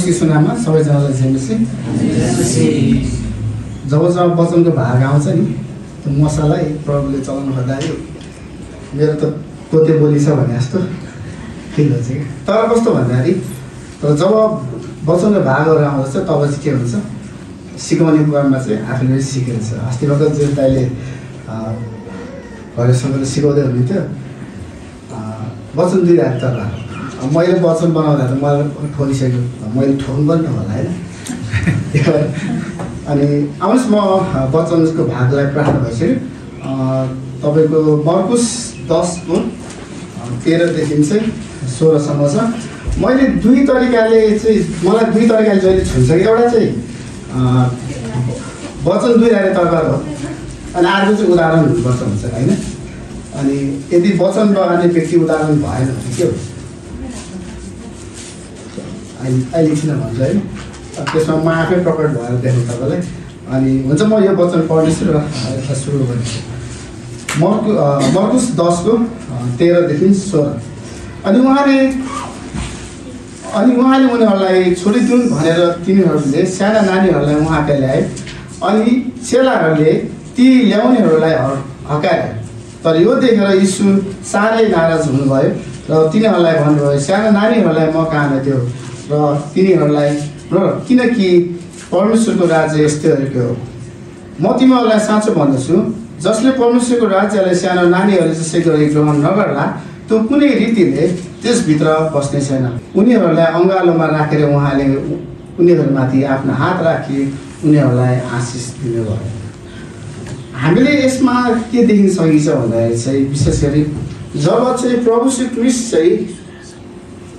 प्रभु यीशु नाममा सबैजनालाई जय मसीह। जब वचनको भाग आउँछ नि त्यो मसालाई प्रभुले चलाउनु खोज्दाखेरि मेरो त पोते बोली छ भने जस्तो फिल हुन्छ कि। तर कस्तो भन्दाखेरि तर जब वचनको भागहरू आउँछ तब चाहिँ के हुन्छ, सिकाउने क्रममा चाहिँ आफूले सिकेको छ। अस्ति भर्खर जुन दाइले घरसँगले सिकाउँदै हुनुहुन्थ्यो वचन दिइरहेको तर मैले वचन बनाउँदा त मलाई ठोकिसक्यो, मैले ठोक्नु पनि होला होइन। अनि आउनुहोस् म वचनको भागलाई प्रार्थना भइसक्यो। तपाईँको मर्कुस 10को 13देखि चाहिँ 16सम्म छ। मैले दुई तरिकाले चाहिँ मलाई दुई तरिकाले जहिले छुन्छ कि, एउटा चाहिँ वचन दुईवटा तरकार हो अनि अर्को चाहिँ उदाहरण हुनुपर्छ हुन्छ होइन। अनि यदि वचन लगाउने व्यक्ति उदाहरण भएन भने के हुन्छ, अहिले किन भन्छ होइन, त्यसमा म आफै प्रकट भएर देख्नु तपाईँलाई। अनि हुन्छ म यो वचन पढ्नेछु र यसलाई सुरु गर्नेछु। मर्कुस 10को 13देखि 16। अनि उहाँले उनीहरूलाई छोडिदिउन् भनेर तिनीहरूले साना नानीहरूलाई उहाँ कहाँ ल्याए। अनि चेलाहरूले ती ल्याउनेहरूलाई हकाए। तर यो देखेर यीशु साह्रै नाराज हुनुभयो र तिनीहरूलाई भन्नुभयो, साना नानीहरूलाई म कहाँ ल्याउँथ्यो र तिनीहरूलाई किनकि परमेश्वरको राज्य यस्तैहरूको हो। म तिमीहरूलाई साँचो भन्दछु, जसले परमेश्वरको राज्यलाई सानो नानीहरूले जसै गरी ग्रहण नगर्ला त्यो कुनै रीतिले त्यसभित्र बस्ने छैन। उनीहरूलाई अँगालोमा राखेर उहाँले उनीहरूमाथि आफ्नो हात राखी उनीहरूलाई आशिष दिनुभयो। हामीले यसमा के देखिन सकिन्छ भन्दाखेरि चाहिँ विशेष गरी जब चाहिँ प्रभु श्री क्रिस्ट चाहिँ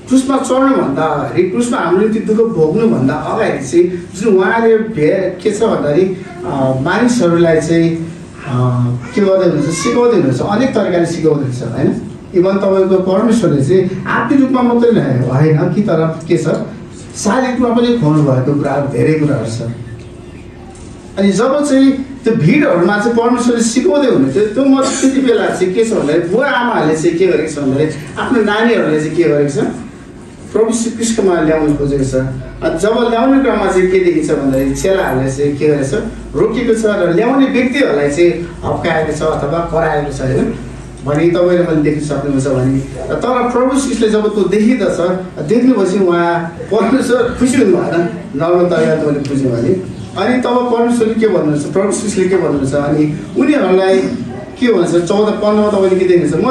क्रुसमा चढ्नुभन्दा अगाडि, क्रुसमा हामीले त्यो दुःख भोग्नुभन्दा अगाडि चाहिँ जुन उहाँले के छ भन्दाखेरि मानिसहरूलाई चाहिँ के गर्दै हुनुहुन्छ, सिकाउँदै हुनुहुन्छ, अनेक तरिकाले सिकाउँदै हुन्छ होइन। इभन तपाईँको परमेश्वरले चाहिँ आफ्नै रूपमा मात्रै होइन कि, तर के छ शारीरिक रूपमा पनि खुवाउनु भएको कुराहरू धेरै कुराहरू छ। अनि जब चाहिँ त्यो भिडहरूमा चाहिँ परमेश्वरले सिकाउँदै हुनुहुन्थ्यो त्यो म त्यति बेला चाहिँ के छ भन्दाखेरि बुवा आमाहरूले चाहिँ के गरेको छ भन्दाखेरि आफ्नो नानीहरूले चाहिँ के गरेको छ, प्रभु श्री कृष्णमा ल्याउनु खोजेको छ। अनि जब ल्याउने क्रममा चाहिँ के देखिन्छ भन्दाखेरि चेलाहरूले चाहिँ के गरेको छ, रोकेको छ र ल्याउने व्यक्तिहरूलाई चाहिँ हप्काएको छ अथवा कराएको छ होइन भने तपाईँले मैले देख्न सक्नुहुन्छ भने। तर प्रभु श्रीले जब त्यो देखिँदछ, देख्नुभएपछि उहाँ परमेश्वर खुसी हुनु भएन, नर्मल तरिकाले मैले बुझ्यो भने। अनि तब परमेश्वरले के भन्नुहुन्छ, प्रभु श्रीले के भन्नुहुन्छ, अनि उनीहरूलाई के भन्छ 14-15मा तपाईँले के देख्नुहुन्छ, म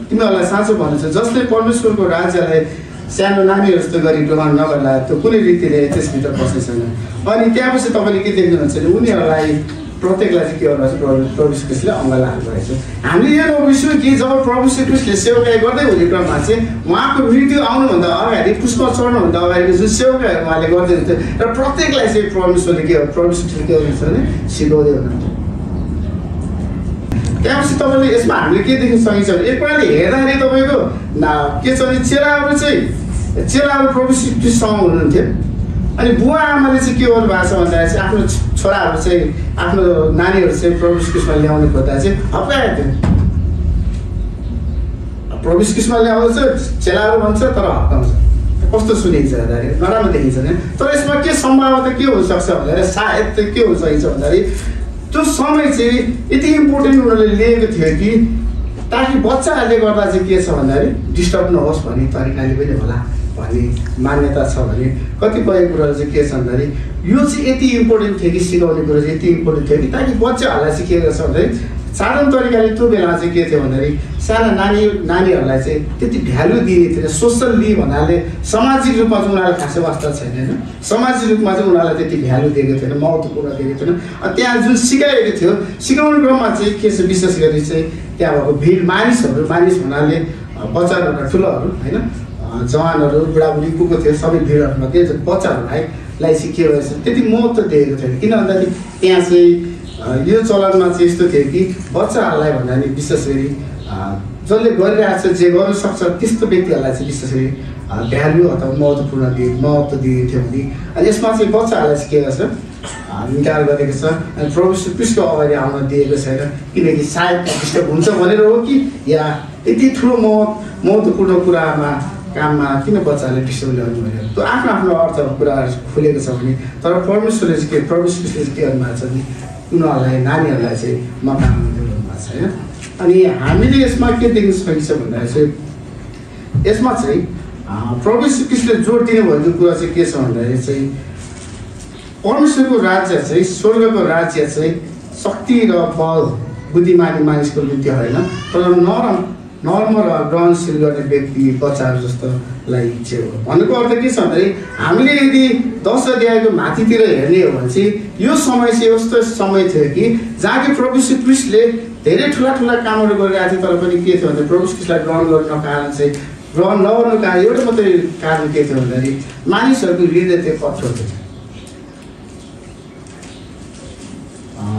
तिमीहरूलाई साँचो भन्छु, जसले परमेश्वरको राज्यलाई सानो नानीहरू जस्तो गरी ग्रहण नगर्ला त्यो कुनै रीतिले त्यसभित्र बस्ने छैन। अनि त्यहाँपछि तपाईँले के देख्नुहुन्छ भने उनीहरूलाई प्रत्येकलाई चाहिँ के गर्नु प्रभु श्री कृष्णले अँगालो हाल्नुभएको छ। हामीले यो नबिर्सौँ कि जब प्रभु श्री कृष्णले सेवकाई गर्दै हुने क्रममा चाहिँ उहाँको मृत्यु आउनुभन्दा अगाडि, क्रुसमा चढ्नुभन्दा अगाडिको जुन सेवकाईहरू उहाँले गर्दै हुन्थ्यो र प्रत्येकलाई चाहिँ परमेश्वरले के प्रभु श्री कृष्णले के गर्नुहुन्छ भने सिकाउँदै हुनुहुन्थ्यो। त्यहाँपछि तपाईँले यसमा हामीले के देख्न सकिन्छ भने एक प्रकारले हेर्दाखेरि तपाईँको के छ भने चेलाहरू प्रभु श्री कृष्णसँग हुनुहुन्थ्यो। अनि बुवा आमाले चाहिँ के गर्नु भएको छ भन्दाखेरि चाहिँ आफ्नो छोराहरू चाहिँ आफ्नो नानीहरू चाहिँ प्रभु श्री कृष्णमा ल्याउने खोज्दा चाहिँ हप्काएको थियो। प्रभु श्री कृष्णमा ल्याउँछ चेलाहरू भन्छ तर हप्काउँछ। कस्तो सुनिन्छ भन्दाखेरि नराम्रो देखिन्छ नि। तर यसमा के सम्भावना के हुनसक्छ भन्दाखेरि सायद चाहिँ के हुन सकिन्छ भन्दाखेरि त्यो समय चाहिँ यति इम्पोर्टेन्ट उनीहरूले लिएको थियो कि ताकि बच्चाहरूले गर्दा चाहिँ के छ भन्दाखेरि डिस्टर्ब नहोस् भन्ने तरिकाले पनि होला भन्ने मान्यता छ। भने कतिपय कुराहरू चाहिँ के छ भन्दाखेरि यो चाहिँ यति इम्पोर्टेन्ट थियो कि सिकाउने कुरो चाहिँ यति इम्पोर्टेन्ट थियो कि ताकि बच्चाहरूलाई चाहिँ के गर्छ भन्दाखेरि साधारण तरिकाले त्यो बेला चाहिँ के थियो भन्दाखेरि साना नानीहरूलाई चाहिँ त्यति भ्यालु दिने थिएन। सोसल्ली भन्नाले सामाजिक रूपमा चाहिँ उनीहरूलाई खासै वास्ता छैन होइन, सामाजिक रूपमा चाहिँ उनीहरूलाई त्यति भ्यालु दिएको थिएन, महत्त्वपूर्ण दिएको थिएन। त्यहाँ जुन सिकाएको थियो सिकाउने क्रममा चाहिँ के छ विशेष गरी चाहिँ त्यहाँ भएको भिड मानिस भन्नाले बच्चाहरू ठुलोहरू होइन, जवानहरू बुढाबुढी को थियो सबै भिडहरूमा के बच्चाहरूलाई चाहिँ के भएछ त्यति महत्त्व दिएको थिएन। किन भन्दाखेरि त्यहाँ चाहिँ यो चलनमा चाहिँ यस्तो थियो कि बच्चाहरूलाई भन्दाखेरि विशेष गरी जसले गरिरहेको छ जे गर्न सक्छ त्यस्तो व्यक्तिहरूलाई चाहिँ विशेष गरी भ्यालु अथवा महत्त्व दिएको थियो भने अनि यसमा चाहिँ बच्चाहरूलाई चाहिँ के गर्छ निकाल गरेको छ। अनि प्रभु श्री कृष्णको अगाडि आउन दिएको छैन किनकि सायद डिस्टर्ब हुन्छ भनेर हो कि या यति ठुलो महत्त्वपूर्ण कुरामा काममा किन बच्चाले डिस्टर्ब ल्याउनु भयो त्यो आफ्नो आफ्नो अर्थ कुरा खुलेको छ भने तर परमेश्वरले चाहिँ के परमेश्वरले चाहिँ के गर्नुभएको छ भने उनीहरूलाई नानीहरूलाई चाहिँ मकानमा दिनुभएको छ होइन। अनि हामीले यसमा के देख्न सकिन्छ भन्दाखेरि चाहिँ यसमा चाहिँ प्रभु यीशु ख्रीष्टले जोड दिनुभएको कुरा चाहिँ के छ भन्दाखेरि चाहिँ परमेश्वरको राज्य चाहिँ स्वर्गको राज्य चाहिँ शक्ति र बल बुद्धिमानी मानिसको बुद्धि होइन तर नर्म र ग्रहणशील गर्ने व्यक्ति बच्चाहरू जस्तोलाई चाहिँ हो। भन्नुको अर्थ के छ भन्दाखेरि हामीले यदि 10 अध्यायको माथितिर हेर्ने हो भने चाहिँ यो समय चाहिँ यस्तो समय थियो कि जहाँ कि प्रभु यीशु ख्रीष्टले धेरै ठुला कामहरू गरिरहेको थियो तर पनि के थियो भने प्रभु यीशु ख्रीष्टलाई ग्रहण गर्नको कारण चाहिँ ग्रहण नगर्नुको कारण एउटा मात्रै कारण के थियो भन्दाखेरि मानिसहरूको हृदय चाहिँ कठोर थियो।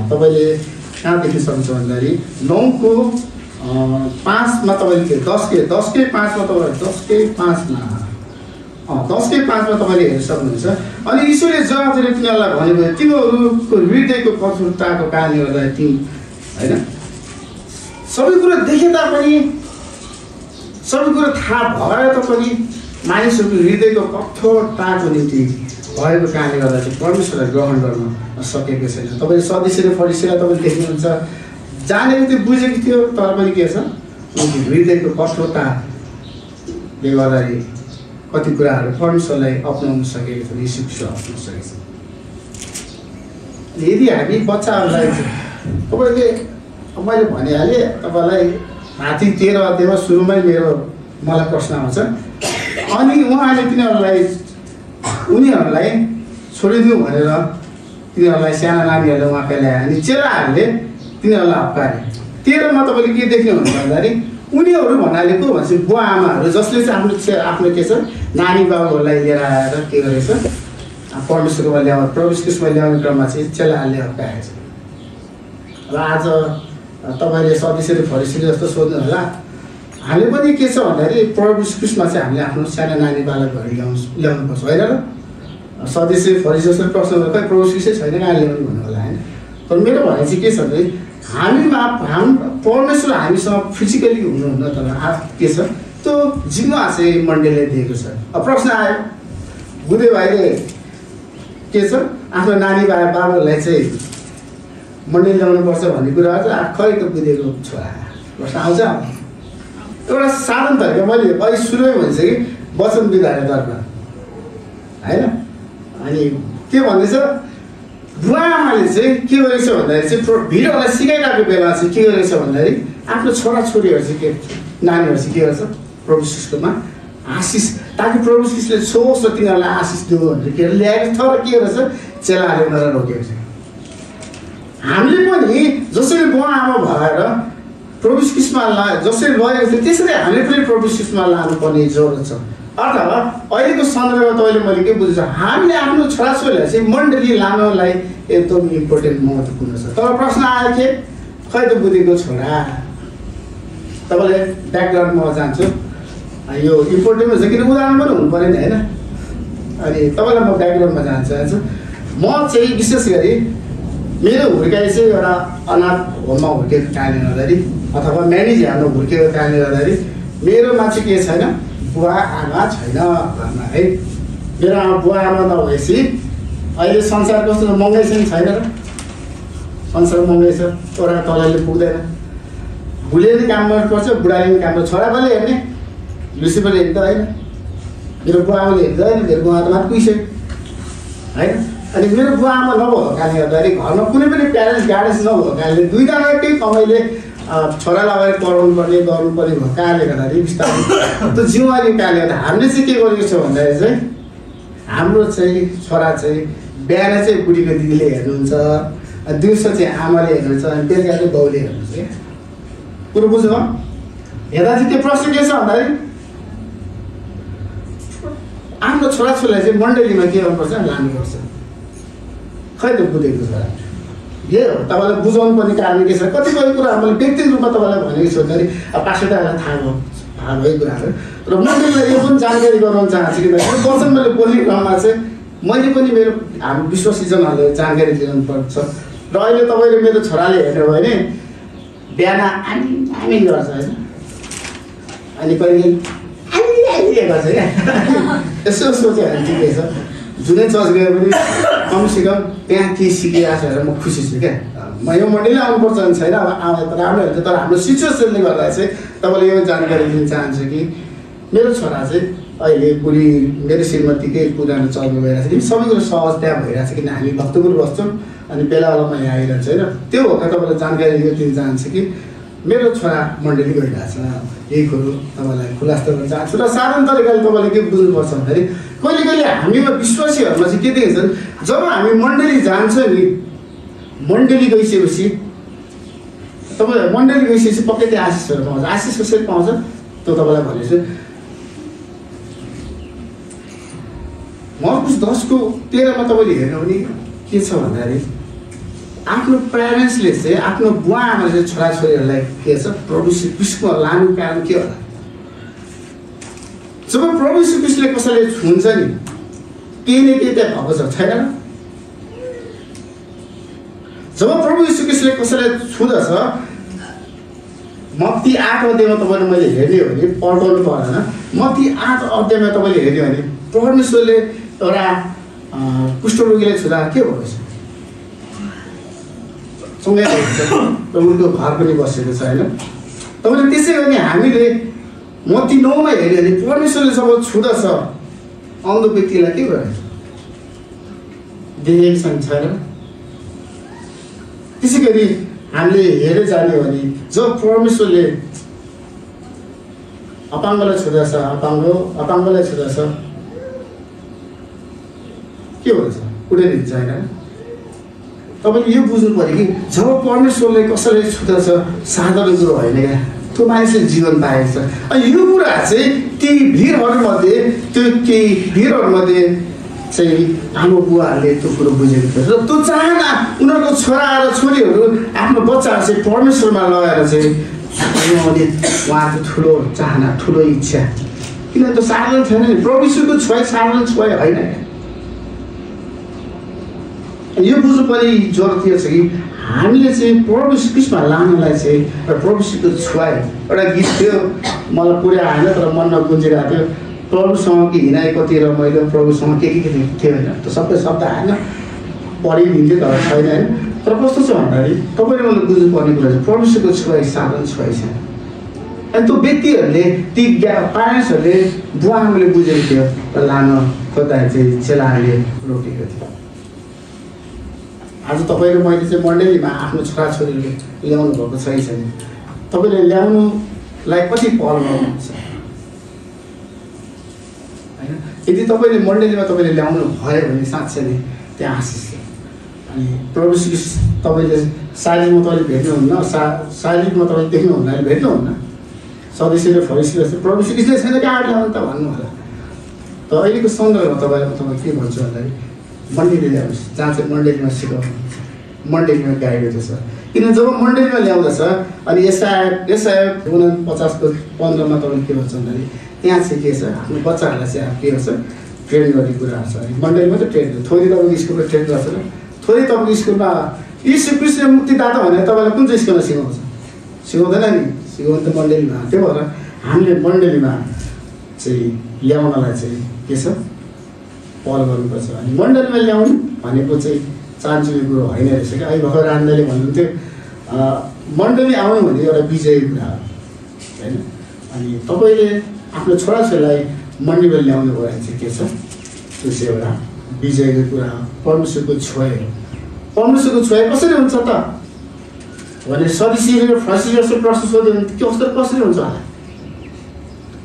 तपाईँले कहाँ देख्न सक्नुहुन्छ भन्दाखेरि 9:5 तपाईँले 10:5 तपाईँले हेर्न सक्नुहुन्छ। अनि ईश्वरले जवाब दिएर तिनीहरूलाई भन्नुभयो तिमीहरूको हृदयको कठोरताको कारणले गर्दा तिमी होइन सबै कुरो देखे तापनि सबै कुरो थाहा भएर तापनि मानिसहरूको हृदयको कठोरताको निम्ति भएको कारणले गर्दा चाहिँ परमेश्वरलाई ग्रहण गर्न सकेको छैन। तपाईँले सदस्य र फरिसीलाई तपाईँले देख्नुहुन्छ जानेको त्यो बुझेको थियो तर पनि के छ उनको हृदयको कठोरताले गर्दाखेरि कति कुराहरू परमेश्वरलाई अपनाउन सकेको छैन, यीशु ख्रीष्टलाई अपनाउन सकेको छैन। यदि हामी बच्चाहरूलाई तपाईँले मैले भनिहालेँ तपाईँलाई माथि 13 अध्यायमा सुरुमै मलाई प्रश्न आउँछ अनि उहाँले उनीहरूलाई छोडिदिनु भनेर तिनीहरूलाई साना नानीहरूलाई उहाँ ल्याए अनि चेलाहरूले तिनीहरूलाई हप्काए। 13 मा तपाईँले के देख्नुहुन्छ भन्दाखेरि उनीहरू भन्नाले को भन्छ बुवा आमाहरू जसले चाहिँ आफ्नो के छ नानी बाबुहरूलाई लिएर आएर के गरेछ परमेश्वरमा ल्याउनु प्रभु ख्रीष्टमा ल्याउने क्रममा चाहिँ चेलाहरूले हप्काएको छ। र आज तपाईँले सदस्य र फरिसीले जस्तो सोध्नु होला हामीले पनि के छ भन्दाखेरि प्रभु ख्रीष्टमा चाहिँ हामीले आफ्नो सानो नानी बालकहरू ल्याउनुपर्छ होइन र सदस्य फरिसी जस्तो प्रश्न खै प्रभु ख्रीष्टै छैन कहाँ ल्याउनु भन्नु होला होइन। तर मेरो भनाइ चाहिँ के छ भने परमेश्वर हामीसँग फिजिकली हुनुहुन्न तर के छ त्यो जिम्मा चाहिँ मण्डलीले दिएको छ। अब प्रश्न आयो बुधे भाइले के छ आफ्नो नानी बाबुलाई चाहिँ मण्डली ल्याउनुपर्छ भन्ने कुरा चाहिँ खै त बुझेको छोरा प्रश्न आउँछ। एउटा साधारण तरिका मैले अहिले सुरुमै भन्छ कि वचन विधाको दरबार होइन। अनि के भन्दैछ बुवा आमाले चाहिँ के गरेको छ भन्दाखेरि चाहिँ भिडहरूलाई सिकाइरहेको बेला चाहिँ के गरेको छ भन्दाखेरि आफ्नो छोराछोरीहरू चाहिँ के नानीहरू चाहिँ के गर्छ प्रभु ख्रीष्टमा आशिष ताकि प्रभु ख्रीष्टले छोस् र तिनीहरूलाई आशिष दियो भनेर के ल्याएको छ र के गरेछ चेलाहरूले उनीहरूलाई रोकेको छ। हामीले पनि जसरी बुवा आमा भएर प्रभु ख्रीष्टमा जसरी लगेको थियो त्यसरी हामीले पनि प्रभु ख्रीष्टमा लानुपर्ने जरुरत छ। अथवा अहिलेको सन्दर्भमा तपाईँले मैले के बुझ्छु हामीले आफ्नो छोराछोरीलाई चाहिँ मण्डली लानलाई एकदम इम्पोर्टेन्ट महत्त्वपूर्ण छ। तर प्रश्न आयो के खै त बुझेको छोरा तपाईँले ब्याकग्राउन्डमा जान्छु यो इम्पोर्टेन्ट हुन्छ किन उदाहरण पनि हुनु पऱ्यो नि होइन। अनि तपाईँलाई म ब्याकग्राउन्डमा जान्छु म चाहिँ विशेष गरी मेरो हुर्काइ चाहिँ एउटा अनाथ होममा हुर्केको कारणले गर्दाखेरि अथवा म्यानेज हाल्नु हुर्केको कारणले गर्दाखेरि मेरोमा चाहिँ के छैन बुवा आमा छैन घरमा है। मेरो बुवा आमा नभएपछि अहिले संसार कस्तो महँगै छैन र संसार महँगै छ छोरा तलले पुग्दैन भुलेले काम गर्नुपर्छ बुढाले पनि काम गर्छ छोरा कसले हेर्ने लुसिफरले हेर्ने त होइन मेरो बुवा आमाले हेर्दैन मेरो बुवा आमा त पुगिसक्यो होइन। अनि मेरो बुवा आमा नभएको कारणले गर्दाखेरि घरमा कुनै पनि प्यारेन्ट्स गार्जेन्स नभएको कारणले दुईजना एकै कमाइले छोरालाई अगाडि पढाउनु पर्ने गर्नु पर्ने भएको कारणले गर्दाखेरि बिस्तारै त्यो जिम्मेवारीको कारणले गर्दा हामीले चाहिँ के गरेको छ भन्दाखेरि चाहिँ हाम्रो चाहिँ छोरा चाहिँ बिहान चाहिँ बुढीको दिदीले हेर्नुहुन्छ दिउँसो चाहिँ आमाले हेर्नुहुन्छ अनि बेलुका चाहिँ बाउले हेर्नुहुन्छ क्या कुरो बुझ्नुभयो। हेर्दा चाहिँ त्यो प्रश्न के छ भन्दाखेरि आफ्नो छोराछोरीलाई चाहिँ मण्डलीमा के गर्नुपर्छ लानुपर्छ खै त बुझेको छोरा यो हो। तपाईँलाई बुझाउनु पर्ने कारण के छ कतिपय कुरा मैले व्यक्तिगत रूपमा तपाईँलाई भनेको छु भन्दाखेरि पास्टरलाई थाहा भएको कुराहरू र मण्डलीलाई यो पनि जानकारी गराउन चाहन्छु कि वचन मैले बोल्ने क्रममा चाहिँ मैले पनि मेरो हाम्रो विश्वासीजनहरूले जानकारी दिनु पर्छ। र अहिले तपाईँले मेरो छोराले हेर्नु भयो भने बिहान आमी गर्छ होइन अनि कहिले के गर्छ क्या यसो सोच्यो भने ठिकै छ जुनै चर्च गयो भने कमसेकम त्यहाँ केही सिकिरहेको छ भनेर म खुसी छु क्या म यो मन्डली आउनुपर्छ भने छैन अब आउँदा त राम्रै हुन्छ तर हाम्रो सिचुएसनले गर्दा चाहिँ तपाईँले यो जानकारी दिन चाहन्छु कि मेरो छोरा चाहिँ अहिले बुढी मेरो श्रीमतीकै पुरानो चर्चमा गइरहेको छ कि सबै कुरो सहज त्यहाँ भइरहेको छ किन हामी भक्तपुर बस्छौँ अनि बेला बेलामा यहाँ आइरहन्छ होइन त्यो हो तपाईँलाई जानकारी दिन चाहन्छु कि मेरो छोरा मण्डली गइरहेको छ यही कुरो तपाईँलाई खुलासा गर्न चाहन्छु र साधारण तरिकाले तपाईँले के बुझ्नुपर्छ भन्दाखेरि कहिले कहिले हामीमा विश्वासीहरूमा चाहिँ के देखिन्छ जब हामी मण्डली जान्छ नि मण्डली गइसकेपछि तपाईँ मण्डली गइसकेपछि पक्कै त्यो आशिषहरू पाउँछ आशिष कसरी पाउँछ त्यो तपाईँलाई भनेछु मर्कुस 10:13 तपाईँले हेर्नु भने के छ भन्दाखेरि आफ्नो प्यारेन्ट्सले चाहिँ आफ्नो बुवा आमाले चाहिँ छोराछोरीहरूलाई के छ प्रभु श्री कृष्णमा लानु कारण के होला जब प्रभु श्री कृष्णले कसैले छुन्छ नि केही न केही त्यहाँ भएको छ छैन जब प्रभु यीशु कृष्णले कसैले छुँदछ मत्ती 8 अध्यायमा तपाईँले मैले हेर्ने हो भने पढ्नु परेन मत्ती 8 अध्यायमा तपाईँले हेर्ने हो भने परमेश्वरले एउटा कुष्ठरोगीलाई छुँदा के भएको छ सँगै र उनको घर पनि बसेको छ होइन तपाईँले त्यसै गरी हामीले मत्ती 9 मा हेऱ्यो भने परमेश्वरले जब छुँदछ अन्ध व्यक्तिलाई के गर्यो देखेको छैन त्यसै गरी हामीले हेरेर जाने हो भने जब परमेश्वरले अपाङ्गलाई छुँदछ अपाङ्गलाई छुँदछ के हुन्छ उडाइदिन्छ होइन तपाईँले यो बुझ्नु पऱ्यो कि जब परमेश्वरले कसैलाई छुँदछ साधारण कुरो होइन क्या त्यो मानिसले जीवन पाएको छ अनि यो कुरा चाहिँ ती भिडहरूमध्ये त्यो केही भिडहरूमध्ये चाहिँ हाम्रो बुवाहरूले त्यो कुरो बुझेको थियो र त्यो चाहना उनीहरूको छोरा र छोरीहरू आफ्नो बच्चाहरू चाहिँ परमेश्वरमा लगाएर चाहिँ बनाउने उहाँको ठुलो चाहना ठुलो इच्छा किनभने त्यो साधारण थिएन नि परमेश्वरको छोइ साधारण छोइ होइन यो बुझ्नु पर्ने जरुरत के छ कि हामीले चाहिँ प्रभु श्री कृष्णमा लानलाई चाहिँ एउटा प्रभु श्रीको छुवाई एउटा गीत थियो मलाई पुरै आएन तर मनमा गुन्जिरहेको थियो प्रभुसँग कि हिँडाइ कति रमाइलो प्रभुसँग के थियो होइन त्यो सबै शब्द आएन पढिदिन्थ्यो तर छैन होइन तर कस्तो छ भन्दाखेरि तपाईँले मलाई बुझ्नु पर्ने कुरा चाहिँ प्रभु श्रीको छुवाई साधारण छुवाई छ अनि त्यो व्यक्तिहरूले ती प्यारेन्ट्सहरूले बुवा आमाले बुझेको थियो र लान खोज्दाखेरि चाहिँ चेलाहरूले रोकेको थियो आज तपाईँले मैले चाहिँ मण्डलीमा आफ्नो छोराछोरीले ल्याउनु भएको छ कि छैन तपाईँले ल्याउनुलाई कति पहल गर्नुहुन्छ होइन यदि तपाईँले मण्डलीमा तपाईँले ल्याउनु भयो भने साँच्चै नै त्यहाँ आशिष छ अनि प्रभु श्री तपाईँले शारीरिकमा तपाईँले भेट्नुहुन्न शारीरिकमा तपाईँले देख्नुहुन्न अहिले भेट्नुहुन्न सदस्यले फरिसीले चाहिँ प्रभु श्री कृष्णले छैन कहाँ ल्याउनु त भन्नु होला त अहिलेको सन्दर्भमा तपाईँलाई म के भन्छु भन्दाखेरि मण्डली ल्याउँछ जहाँ चाहिँ मण्डलीमा सिकाउनु मण्डलीमा गाइएको छ किन जब मण्डलीमा ल्याउँदछ अनि एसआई 49:15 मा तपाईँले के भन्छ भन्दाखेरि त्यहाँ चाहिँ के छ आफ्नो बच्चाहरूलाई चाहिँ के गर्छ ट्रेन गर्ने कुराहरू छ अनि मण्डलीमा त ट्रेन थोरै तपाईँको स्कुलमा ट्रेन गर्छ थोरै तपाईँको स्कुलमा यीशु कृष्ण मुक्तिदाता भनेर तपाईँलाई कुन चाहिँ स्कुलमा सिकाउँछ सिकाउँदैन नि सिकाउनु त मण्डलीमा त्यही भएर हामीले मण्डलीमा चाहिँ ल्याउनलाई चाहिँ के छ पहल गर्नुपर्छ अनि मण्डलीमा ल्याउनु भनेको चाहिँ चान्चुने कुरो होइन रहेछ क्या अहिले भर्खर रान्दाले भन्नुहुन्थ्यो मण्डली आउनु भने एउटा विजयी कुरा हो होइन अनि तपाईँले आफ्नो छोराछोरीलाई मण्डलीमा ल्याउनु भयो भने चाहिँ के छ त्यो चाहिँ एउटा विजयको कुरा हो परमेश्वरको छोय हो परमेश्वरको छोय कसरी हुन्छ त भने सदस्यले फर्सी जस्तो प्रश्न सोध्यो भने कसरी हुन्छ होला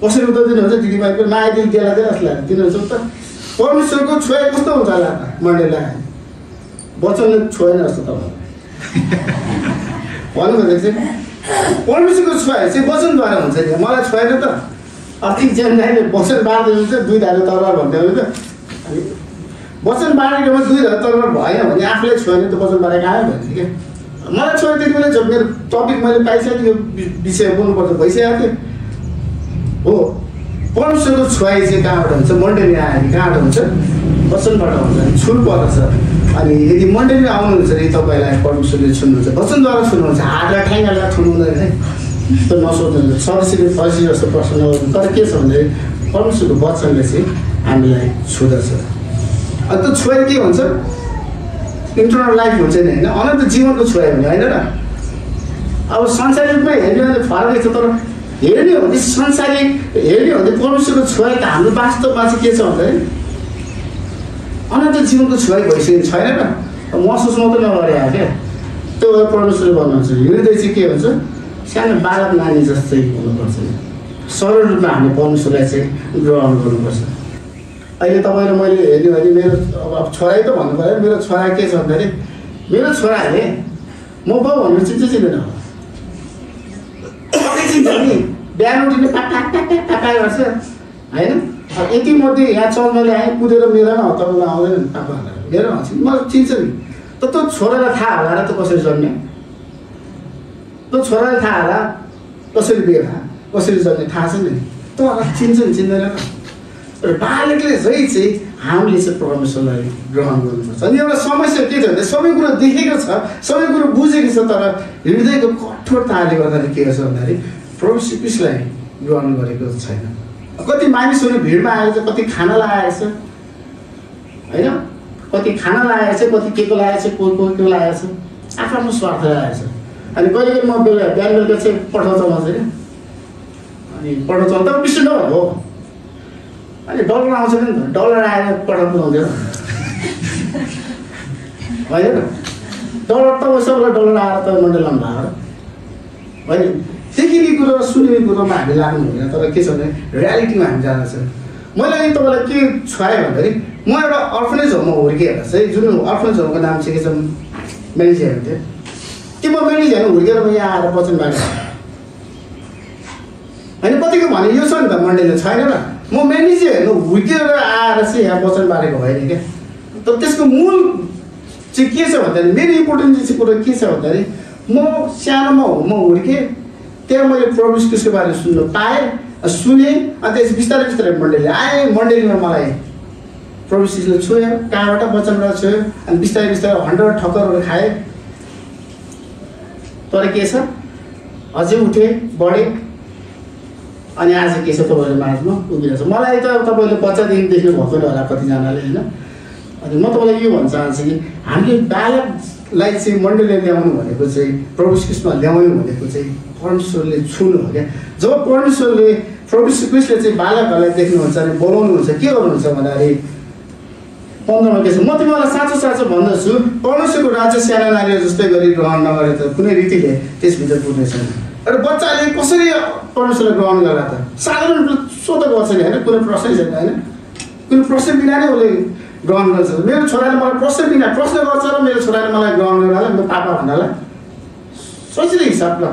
कसरी उत्तर दिनुहुन्छ दिदीबहिनीको माया दिदी देला जस्तो लाग्छ दिनुहुन्छ त परमेश्वरको छोय कस्तो हुन्छ होला मण्डलीलाई वचनले छोएन जस्तो तपाईँलाई भन्नुभएको चाहिँ परमेश्वरको छोय चाहिँ वचनद्वारा हुन्छ नि मलाई छोएन त अर्थिक जानकारीले वचन बाँड्दै हुन्छ 2 धारो तरबार भन्दै हो त अनि वचन बाँडेकोमा 2 धारो तरबार भएन भने आफूले छोएन त वचन बाँडेको आयो भन्छ क्या मलाई छोयो त्यति बेला मेरो टपिक मैले पाइसकेँ यो विषय बोल्नुपर्छ भइसकेको थियो हो परमेश्वरको छोय चाहिँ कहाँबाट हुन्छ मण्डली आयो भने कहाँबाट हुन्छ वचनबाट हुन्छ छुनु पर्दछ अनि यदि मण्डलीमा आउनुहुन्छ भने तपाईँलाई परमेश्वरले छुन्नुहुन्छ वचनद्वारा छुन्नुहुन्छ हातलाई ठ्याङ्गालाई छुनु हुँदैन है त्यो नसोध्नु सदस्यले फर्सी जस्तो प्रश्न नगर्नु तर के छ भन्दाखेरि परमेश्वरको वचनले चाहिँ हामीलाई छुँदछ। अनि त्यो छोया के हुन्छ? इन्टरनल लाइफ हुन्छ नि होइन, अनन्त जीवनको छोया हुने होइन र। अब संसारिक रूपमा हेर्ने भने फरकै छ, तर हेर्ने हो भने संसारिक हेर्ने हो भने परमेश्वरको छोया त हाम्रो वास्तवमा चाहिँ के छ भन्दाखेरि अनन्त जीवनको छोया भइसकेको छैन र। महसुस मात्रै नगरे क्या, त्यो परमेश्वरले भन्नुहुन्छ हृदय चाहिँ के हुन्छ? सानो बालक नानी जस्तै हुनुपर्छ। सरल रूपमा हामीले परमेश्वरलाई चाहिँ ग्रहण गर्नुपर्छ। अहिले तपाईँले मैले हेर्ने भने मेरो अब छोरै त भन्नु पऱ्यो, मेरो छोरा के छ भन्दाखेरि मेरो छोराले म बाउ भन्नु चिन्दैन होला, चिन्छ नि, बिहान उठिने पापा गर्छ होइन। यति मध्ये यहाँ चल्नले आएँ कुदेर मेरोमा तपाईँको आउँदैन पापा मेरो हँसी मलाई चिन्छ नि। त त्यो छोरालाई थाहा होला र त कसरी जन्मे, त्यो छोरालाई थाहा होला कसरी बिहे भयो, कसरी जन्मे थाहा छ नि, त चिन्छ नि चिन्दैन र। र बालकले चाहिँ हामीले चाहिँ परमेश्वरलाई ग्रहण गर्नुपर्छ। अनि एउटा समस्या के छ भने सबै कुरो देखेको छ, सबै कुरो बुझेको छ, तर हृदयको कठोरताले गर्दाखेरि के छ भन्दाखेरि प्रभु श्री कृष्णलाई ग्रहण गरेको छैन। कति मानिसहरू भिडमा आएछ, कति खाना लगाएछ होइन, कति खाना लगाएछ, कति के को लगाएछ, को लगाएछ, आफ्नो स्वार्थ लगाएछ। अनि कहिले कहिले म बिहान बेलुका चाहिँ पठाउँछ म चाहिँ, अनि पठाउँछ तर विषय नभएको हो। अनि डलर आउँछ नि त, डलर आएर पठाउनु हुँदैन होइन, डलर त सबैलाई डलर आएर त मन्डल लाउनु भएको होइन। देखिने कुरो र सुनिने कुरोमा हामी लाग्नु हुँदैन, तर के छ भने रियालिटीमा हामी जाँदैछ। मैले अनि तपाईँलाई के छुवाएँ भन्दाखेरि म एउटा अर्फनेज होममा हुर्किएर चाहिँ, जुन अर्फनेज होमको नाम चाहिँ के छ मेडिसी हुन्थ्यो, कि म मेडिसी होइन हुर्केर म यहाँ आएर वचन बाँडेको होइन। कतिको भने यो छ नि त मन्डलले छैन र, म मेडिसी होइन हुर्केर आएर चाहिँ यहाँ वचन बाँडेको होइन क्या। तर त्यसको मूल चाहिँ के छ भन्दाखेरि मेरो इम्पोर्टेन्ट चाहिँ कुरो के छ भन्दाखेरि म सानोमा होममा हुर्केँ, त्यहाँ मैले प्रभु कृष्णको बारेमा सुन्न पाएँ, सुने। अनि त्यस बिस्तारै बिस्तारै मण्डली आएँ, मण्डलीमा मलाई प्रभु कृष्णले छोयो, कहाँबाट वचनबाट छोयो, अनि बिस्तारै बिस्तारै 100 ठक्करहरू खाएँ। तर के छ अझै उठेँ, बढेँ, अनि आज के छ तपाईँहरू माझमा उभिरहेको छ। मलाई त तपाईँले बच्चादेखि देख्नु भएको नै होला कतिजनाले होइन। अनि म तपाईँलाई यो भन्न चाहन्छु कि हामीले बालकलाई चाहिँ मण्डलीले ल्याउनु भनेको चाहिँ प्रभु कृष्णमा ल्याउनु भनेको चाहिँ परमेश्वरले छुनु हो क्या। जब परमेश्वरले प्रभु कृष्णले चाहिँ बालकहरूलाई देख्नुहुन्छ अनि बोलाउनुहुन्छ, के गर्नुहुन्छ भन्दाखेरि 15मा के छ, म तिमीलाई साँचो साँचो भन्दछु परमेश्वरको राज्य साना नानीहरू जस्तै गरी ग्रहण नगरे त कुनै रीतिले त्यसभित्र पुग्ने छैन। एउटा बच्चाले कसरी परमेश्वरलाई ग्रहण गर्ला त? साधारण सोध्दा गर्छ नि होइन, कुनै प्रश्नै छैन होइन, कुनै प्रश्न बिना नै उसले ग्रहण गर्छ। मेरो छोराले मलाई प्रश्न बिना प्रश्न गर्छ र मेरो छोराले मलाई ग्रहण गर्नलाई म पापा भन्नलाई सजिलो हिसाब ल,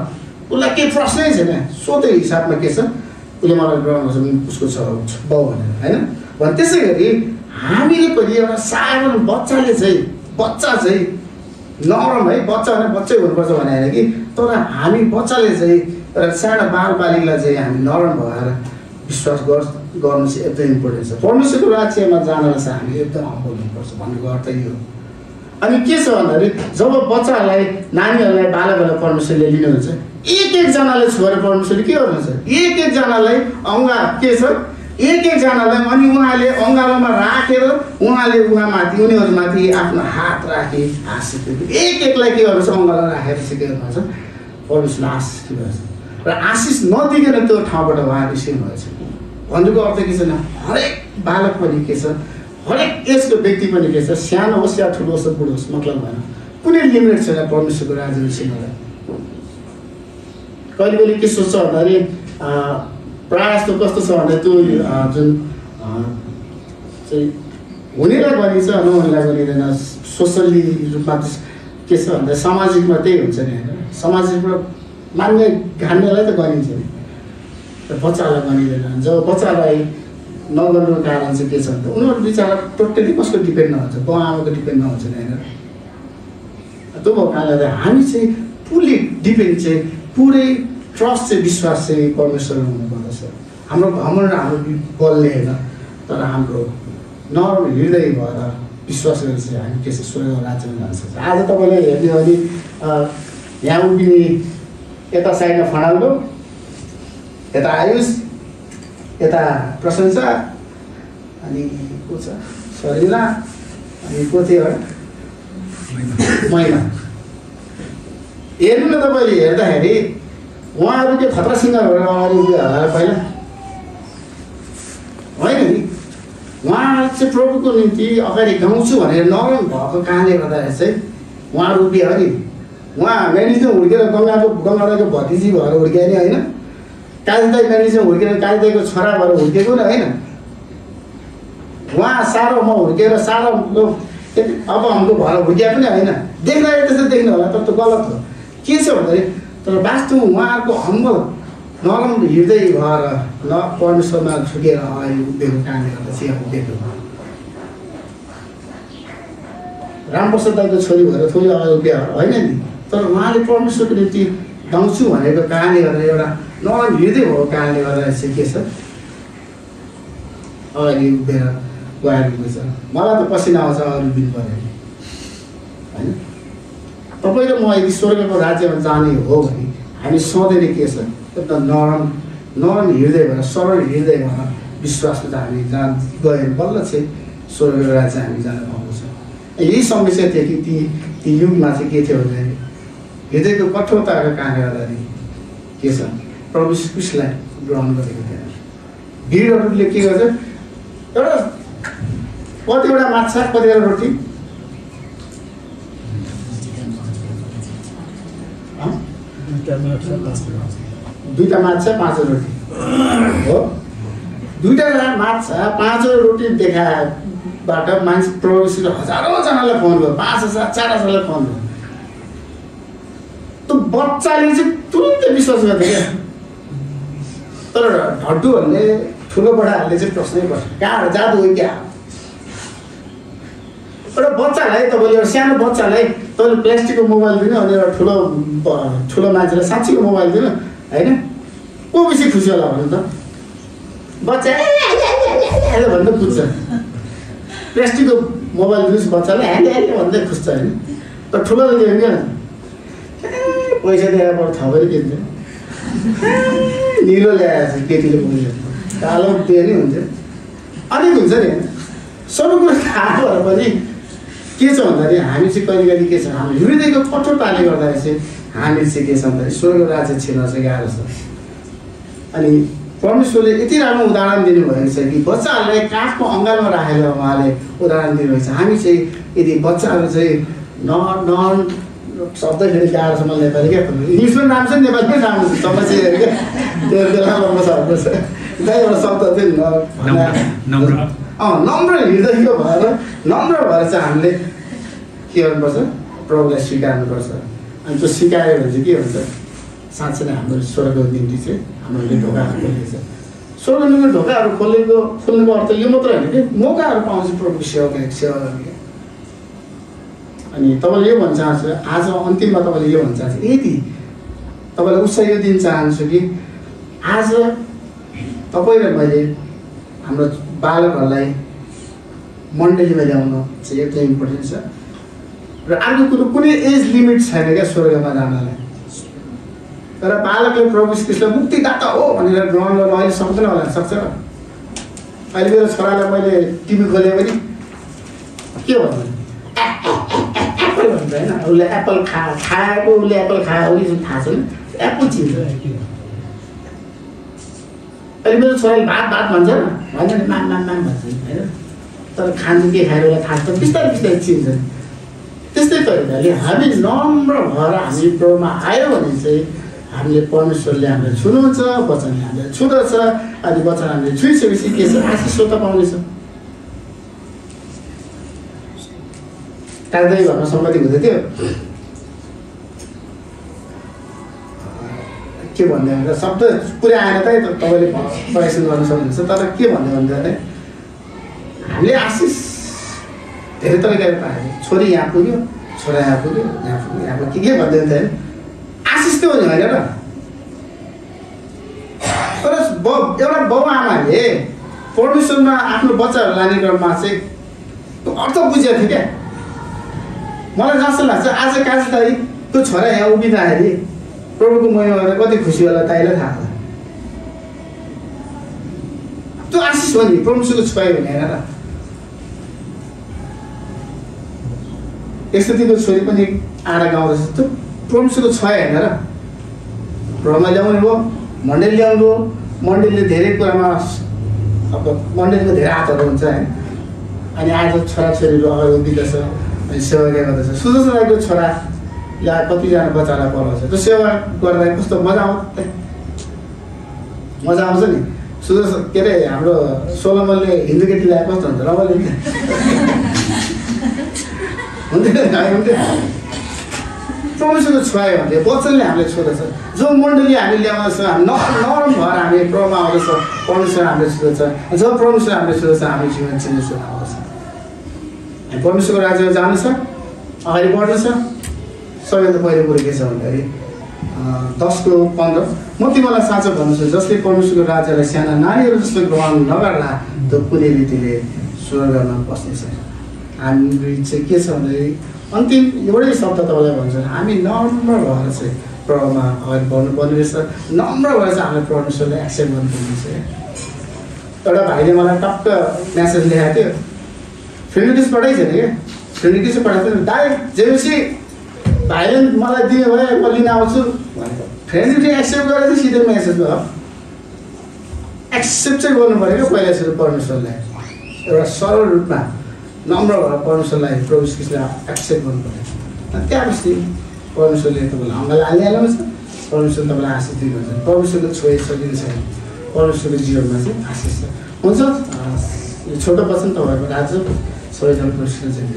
उसलाई केही प्रश्नै छैन, सोधेको हिसाबमा के छ उसले मलाई ग्रहण गर्छ उसको छ बाउ भनेर होइन। भने त्यसै गरी हामीले पनि एउटा साधारण बच्चा चाहिँ नरम है, बच्चा भने बच्चै हुनुपर्छ भने होइन कि, तर हामी बच्चाले चाहिँ एउटा सानो बालबालिकालाई चाहिँ हामी नरम भएर विश्वास गर्नु चाहिँ एकदम इम्पोर्टेन्ट छ। परमेश्वरको राज्यमा जानलाई चाहिँ हामी एकदम हम्बल हुनुपर्छ भन्नुको अर्थ यो। अनि के छ भन्दाखेरि जब बच्चाहरूलाई नानीहरूलाई बालकहरूलाई परमेश्वरले लिनुहुन्छ, एकजनालाई छोडेर परमेश्वरले के गर्नुहुन्छ, एकजनालाई के छ एकजनालाई अनि उहाँले अङ्गालोमा राखेर उहाँमाथि उनीहरूमाथि आफ्नो हात राखी आशिष एकलाई के गर्नुहुन्छ, अङ्गालो राखेर चाहिँ के गर्नुहुन्छ परमेश्वरले आशिष दिनुहुन्छ। र आशिष नदिकन त्यो ठाउँबाट उहाँ निस्किनु भएछ भन्नुको अर्थ के छैन, हरेक बालक पनि के छ, हरेक एजको व्यक्ति पनि के छ, सानो होस् या ठुलो होस् बुढो होस् मतलब भएन, कुनै लिमिट छैन परमेश्वरको राज्य निस्किनलाई। कहिले कहिले के सोच्छ भन्दाखेरि प्रायः जस्तो कस्तो छ भन्दा त्यो जुन चाहिँ हुनेलाई गरिन्छ नहुनेलाई गरिँदैन, सोसली रूपमा के छ भन्दा सामाजिकमा त्यही हुन्छ नि होइन, सामाजिकमा मान्ने घान्नेलाई त गरिन्छ नि, बच्चालाई गरिँदैन। जब बच्चालाई नगर्नुको कारण चाहिँ के छ भने उनीहरू बिचरा टोटली कसको डिपेन्ड नहुन्छ, बाउ आमाको डिपेन्ड नहुन्छ नि होइन। त्यो भएको कारणले हामी चाहिँ फुल्ली डिपेन्ड चाहिँ पुरै ट्रस्ट चाहिँ विश्वास चाहिँ परमेश्वरमा हुनुपर्दछ। हाम्रो घमण्ड हाम्रो बलले होइन, तर हाम्रो नरम हृदय भएर विश्वास गरेर चाहिँ हामी के छ स्वर्ग राज्यमा जान सक्छ। आज तपाईँले हेर्ने भने यहाँ उभिने यता साइडमा फडाल्दो, यता आयुष यता प्रशंसा अनि को छ सरिला अनि को थियो महिना हेर्नु न तपाईँले हेर्दाखेरि उहाँहरू के खतरा सिङ्गरहरू अगाडि उभियो होला पहिला होइन नि उहाँ चाहिँ प्रभुको निम्ति अगाडि गाउँछु भनेर नरम भएको कारणले गर्दाखेरि चाहिँ उहाँहरू उभियो नि उहाँ म्यानेजमा हुर्केर गङ्गादाईको भतिजी भएर हुर्कियो नि होइन कालीदाई म्यानेजमा हुर्केर कालीदाईको छोरा भएर हुर्केको नि होइन उहाँ सारो म हुर्केर सारो अब हाम्रो भएर हुर्किया पनि होइन देख्दाखेरि त्यस्तो देख्नु होला तर त्यो गलत हो के छ भन्दाखेरि तर वास्तवमा उहाँहरूको हम्बल नरम हृदय भएर न परमेश्वरमा झुकेर अगाडि उभिएको कारणले गर्दा चाहिँ अब उभिएको रामप्रसाद दाईको छोरी भएर थोरै अगाडि उभियो होइन नि तर उहाँले परमेश्वरको निम्ति गाउँछु भनेको कारणले गर्दा एउटा नरम हृदय भएको कारणले गर्दा चाहिँ के छ अगाडि उभिएर गएको छ मलाई त पसिना आउँछ अरू दिन पऱ्यो होइन तपाईँ र म यदि स्वर्गको राज्यमा जाने हो भने हामी सधैँ के छ एकदम नरम हृदय भएर सरल हृदय भएर विश्वासको त हामी गयो बल्ल चाहिँ स्वर्गको राज्य हामी जान पाउँछ यही समस्या थियो कि ती युगमा चाहिँ के थियो भन्दाखेरि हृदयको कठोरताको कारणले गर्दाखेरि के छ प्रभु क्रिस्टलाई ग्रहण गरेको थिएन भिडहरूले के गर्छ एउटा कतिवटा माछा कतिवटा रोटी दुईटा माछा 5 रोटी हो दुईटा माछा 5 रोटी देखाबाट मान्छे प्रवेशले हजारौँजनालाई फोन गर्यो 5000 4000लाई फोन गर्यो त्यो बच्चाले चाहिँ तुरुन्तै विश्वास गर्छ क्या तर ढड्डुहरूले ठुलो बडाहरूले चाहिँ प्रश्नै गर्छ कहाँ जादु हो क्या एउटा बच्चालाई तपाईँले एउटा सानो बच्चालाई तपाईँले प्लास्टिकको मोबाइल दिनु अनि एउटा ठुलो मान्छेलाई साँच्चीको मोबाइल दिनु होइन को बेसी खुसी होला भन्नु त बच्चा भन्दै बुझ्छ प्लास्टिकको मोबाइल दिनुहोस् बच्चालाई ह्याले भन्दै खुज्छ होइन तर ठुलोले दियो क्या पैसा दिएर पर थपेर किन्छ निलो ल्याएर केटीले पुग्छ कालो दियो नि हुन्छ अलिक हुन्छ नि होइन सबै कुरो थाहा भएर पनि के छ भन्दाखेरि हामी चाहिँ कहिले कहिले के छ हाम्रो हृदयको कठोरताले गर्दाखेरि चाहिँ हामी चाहिँ के छ भन्दाखेरि स्वर्ग राज्य छिर्न चाहिँ गाह्रो छ अनि परमेश्वरले यति राम्रो उदाहरण दिनुभएको छ कि बच्चाहरूलाई काठको अँगालमा राखेर उहाँले उदाहरण दिनुभएको छ हामी चाहिँ यदि बच्चाहरू चाहिँ शब्द फेरि गाह्रो छ मलाई नेपाली क्या इङ्ग्लिस पनि राम्रो छ नेपाली पनि राम्रो छ समस्या क्या त्यो राम्रो शब्द छ एउटा शब्द चाहिँ नम्र हृदयको भएर नम्र भएर चाहिँ हामीले के गर्नुपर्छ प्रभुलाई स्वीकार्नुपर्छ अनि त्यो स्वीकार्यो भने चाहिँ के हुन्छ साँच्चै नै हाम्रो स्वर्गको निम्ति चाहिँ हाम्रो ढोकाहरू खोलिन्छ स्वर्गको ढोकाहरू खोल्नुको अर्थ यो मात्र होइन कि मौकाहरू पाउँछ प्रभुको सेवा गर्ने अनि तपाईँले यो भन्न चाहन्छु आज अन्तिममा तपाईँले यो भन्न चाहन्छु यदि तपाईँलाई उत्साह यो दिन चाहन्छु कि आज तपाईँ र मैले हाम्रो बालकहरूलाई मण्डलीमा ल्याउन चाहिँ एकदम इम्पोर्टेन्ट छ र अर्को कुरो कुनै एज लिमिट छैन क्या स्वर्गमा जानलाई तर बालकले प्रभु क्रिस्टलाई मुक्तिदाता हो भनेर ग्रहण गर्न अहिले सक्दैन होला सक्छ र अहिले मेरो छोरालाई मैले टिभी खोलेँ पनि के भन्नु एप्पल भन्छ होइन उसले एप्पल खाएको उसले एप्पल खायो भने थाहा छैन एप्पल चिन्छ अहिले मेरो छोराले भात भन्छ भन्छ नि मान भन्छ होइन तर खानु के खाएर उसलाई थाहा छ बिस्तारै बिस्तारै चिन्छ त्यस्तै तरिकाले हामी नम्र भएर हामी प्रभुमा आयो भने चाहिँ हामीले परमेश्वरले हामीलाई छुनुहुन्छ वचनले हामीलाई छुँदछ अनि वचन हामीले छुइसकेपछि के छ आशिष स्वतः पाउनेछ कागदै घरमा सम्पत्ति हुँदै थियो के भन्दै भनेर शब्द पुरै आएन त तपाईँले प्रयासन गर्न सक्नुहुन्छ तर के भन्दै भन्दा हामीले आशिष धेरै तरिकाले पायो छोरी यहाँ पुग्यो छोरा यहाँ पुग्यो यहाँ के भन्दै हुन्थ्यो होइन आशिष त्यो नि होइन र तर एउटा बाउ आमाले परमेश्वरमा आफ्नो बच्चाहरू लाने क्रममा चाहिँ अर्थ बुझेको थियो क्या मलाई जस्तो लाग्छ आज काजी दाईको छोरा यहाँ उभिँदाखेरि प्रभुको महिमा गर्दा कति खुसी होला ताईलाई थाहा छ आशिष हो नि परमेश्वरको छोरी भने होइन र यस्तोतिको छोरी पनि आएर गाउँदैछ त्यो परमेश्वरको छोरी होइन र प्रभुमा ल्याउने भयो मण्डली ल्याउनु भयो मण्डलीले धेरै कुरामा अब मण्डलीको धेरै हातहरू हुन्छ होइन अनि आज छोराछोरीहरू अगाडि उभिँदैछ अनि सेवा गर्दैछ सुदर्शन राईको छोरा या कतिजना बच्चालाई पढाउँछ त्यो सेवा गर्दा कस्तो मजा आउँछ नि सुदर्शन के अरे हाम्रो सोलोमनले हिन्दू केटी ल्याएको कस्तो हुन्छ रमाइलो हुन्थ्यो परमेश्वरको छोयो भने वचनले हामीले छोड्दछ जो मण्डली हामी ल्याउँदछ हामी नरम भएर हामी प्रभुमा आउँदछ परमेश्वर हामीले छुँदछ जब परमेश्वर हामीले छुँदछ हाम्रो जीवन चेन्ज हुन आउँदछ हामी परमेश्वरको राज्यमा जानु छ अगाडि बढ्नु छ सबैभन्दा पहिलो कुरो के छ भन्दाखेरि 10:15 म तिमीलाई साँचो भन्छु जसले परमेश्वरको राज्यलाई साना नानीहरू जस्तो ग्रहण नगर्ला त्यो कुनै रीतिले स्वर्गमा पस्नेछ हामी चाहिँ के छ भन्दाखेरि अन्तिम एउटै शब्द तपाईँलाई भन्छ हामी नम्र भएर चाहिँ प्रभुमा अगाडि बढ्नुपर्ने रहेछ नम्र भएर चाहिँ हामीले परमेश्वरले एक्सेप्ट गर्नुपर्ने रहेछ एउटा भाइले मलाई टक्क म्यासेज लेखाएको थियो फ्रेन्डिटिसबाटै छैन क्या फ्रेन्डिटिसै पठाएको थियो डाइरेक्ट जेपछि भाइले मलाई दियो भए म लिन आउँछु भनेको फ्रेन्डिटी एक्सेप्ट गरेर चाहिँ सिधै म्यासेज भयो एक्सेप्ट चाहिँ गर्नु पऱ्यो क्या पहिला सुरु परमेश्वरलाई एउटा सरल रूपमा नम्र भएर परमेश्वरलाई प्रभु कृष्णलाई एक्सेप्ट गर्नु पऱ्यो अनि त्यहाँपछि परमेश्वरले तपाईँलाई अङ्गाले हालिहाल्नु छ परमेश्वर तपाईँलाई आशिष दिनुहुन्छ परमेश्वरको छोइ सकिन्छ छैन परमेश्वरको जीवनमा चाहिँ आशिष छ हुन्छ यो छोटो वचन तपाईँहरूको राज्य सबैजना परमेश्वर चाहिँ